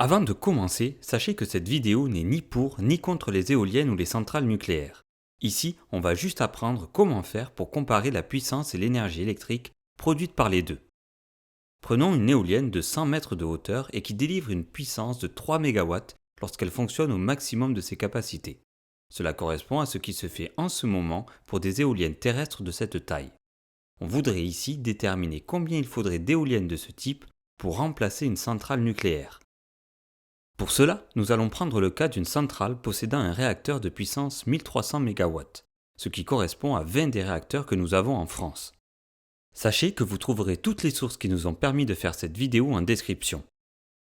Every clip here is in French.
Avant de commencer, sachez que cette vidéo n'est ni pour ni contre les éoliennes ou les centrales nucléaires. Ici, on va juste apprendre comment faire pour comparer la puissance et l'énergie électrique produites par les deux. Prenons une éolienne de 100 mètres de hauteur et qui délivre une puissance de 3 MW lorsqu'elle fonctionne au maximum de ses capacités. Cela correspond à ce qui se fait en ce moment pour des éoliennes terrestres de cette taille. On voudrait ici déterminer combien il faudrait d'éoliennes de ce type pour remplacer une centrale nucléaire. Pour cela, nous allons prendre le cas d'une centrale possédant un réacteur de puissance 1300 MW, ce qui correspond à 20 des réacteurs que nous avons en France. Sachez que vous trouverez toutes les sources qui nous ont permis de faire cette vidéo en description.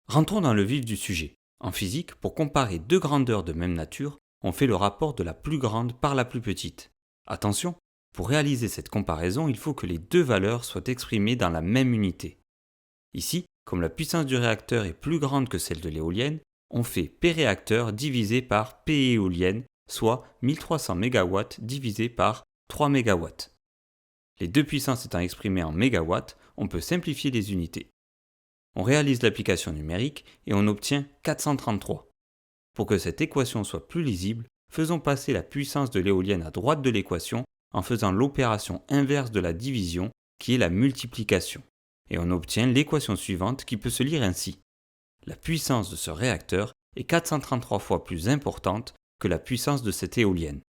Rentrons dans le vif du sujet. En physique, pour comparer deux grandeurs de même nature, on fait le rapport de la plus grande par la plus petite. Attention, pour réaliser cette comparaison, il faut que les deux valeurs soient exprimées dans la même unité. Ici, comme la puissance du réacteur est plus grande que celle de l'éolienne, on fait P réacteur divisé par P éolienne, soit 1300 MW divisé par 3 MW. Les deux puissances étant exprimées en mégawatts, on peut simplifier les unités. On réalise l'application numérique et on obtient 433. Pour que cette équation soit plus lisible, faisons passer la puissance de l'éolienne à droite de l'équation en faisant l'opération inverse de la division qui est la multiplication. Et on obtient l'équation suivante qui peut se lire ainsi. La puissance de ce réacteur est 433 fois plus importante que la puissance de cette éolienne.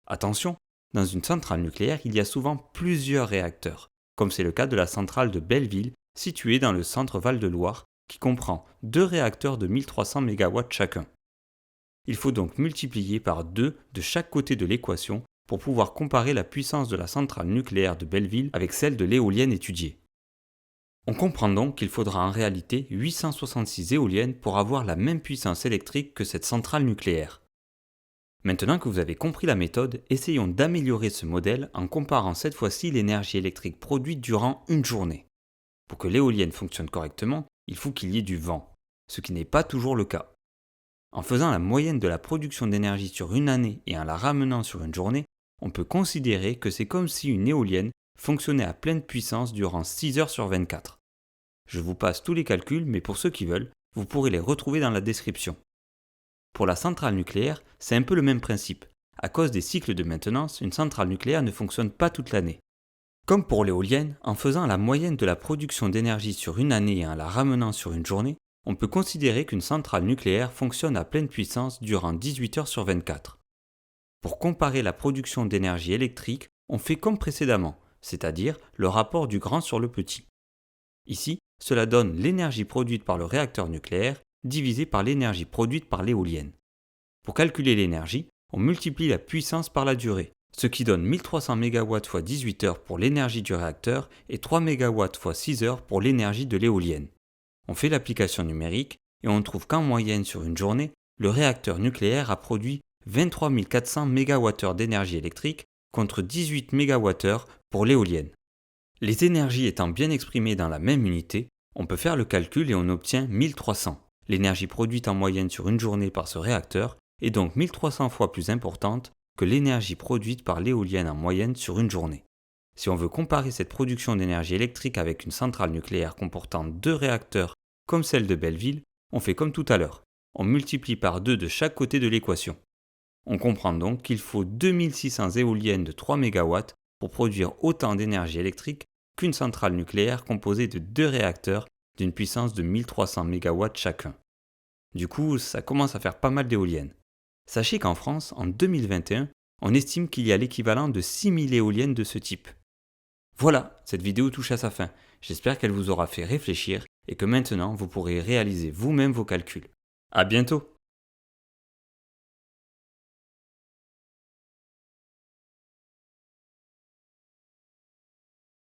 Attention, dans une centrale nucléaire, il y a souvent plusieurs réacteurs, comme c'est le cas de la centrale de Belleville, située dans le centre Val-de-Loire, qui comprend deux réacteurs de 1300 MW chacun. Il faut donc multiplier par 2 de chaque côté de l'équation pour pouvoir comparer la puissance de la centrale nucléaire de Belleville avec celle de l'éolienne étudiée. On comprend donc qu'il faudra en réalité 866 éoliennes pour avoir la même puissance électrique que cette centrale nucléaire. Maintenant que vous avez compris la méthode, essayons d'améliorer ce modèle en comparant cette fois-ci l'énergie électrique produite durant une journée. Pour que l'éolienne fonctionne correctement, il faut qu'il y ait du vent, ce qui n'est pas toujours le cas. En faisant la moyenne de la production d'énergie sur une année et en la ramenant sur une journée, on peut considérer que c'est comme si une éolienne fonctionnait à pleine puissance durant 6 heures sur 24. Je vous passe tous les calculs, mais pour ceux qui veulent, vous pourrez les retrouver dans la description. Pour la centrale nucléaire, c'est un peu le même principe. À cause des cycles de maintenance, une centrale nucléaire ne fonctionne pas toute l'année. Comme pour l'éolienne, en faisant la moyenne de la production d'énergie sur une année et en la ramenant sur une journée, on peut considérer qu'une centrale nucléaire fonctionne à pleine puissance durant 18 heures sur 24. Pour comparer la production d'énergie électrique, on fait comme précédemment, c'est-à-dire le rapport du grand sur le petit. Ici, cela donne l'énergie produite par le réacteur nucléaire divisé par l'énergie produite par l'éolienne. Pour calculer l'énergie, on multiplie la puissance par la durée, ce qui donne 1300 MW fois 18 heures pour l'énergie du réacteur et 3 MW fois 6 heures pour l'énergie de l'éolienne. On fait l'application numérique et on trouve qu'en moyenne sur une journée, le réacteur nucléaire a produit 23 400 MWh d'énergie électrique contre 18 MWh pour l'éolienne. Les énergies étant bien exprimées dans la même unité, on peut faire le calcul et on obtient 1300. L'énergie produite en moyenne sur une journée par ce réacteur est donc 1300 fois plus importante que l'énergie produite par l'éolienne en moyenne sur une journée. Si on veut comparer cette production d'énergie électrique avec une centrale nucléaire comportant deux réacteurs comme celle de Belleville, on fait comme tout à l'heure. On multiplie par 2 de chaque côté de l'équation. On comprend donc qu'il faut 2600 éoliennes de 3 MW pour produire autant d'énergie électrique qu'une centrale nucléaire composée de deux réacteurs d'une puissance de 1300 MW chacun. Du coup, ça commence à faire pas mal d'éoliennes. Sachez qu'en France, en 2021, on estime qu'il y a l'équivalent de 6000 éoliennes de ce type. Voilà, cette vidéo touche à sa fin. J'espère qu'elle vous aura fait réfléchir et que maintenant vous pourrez réaliser vous-même vos calculs. À bientôt!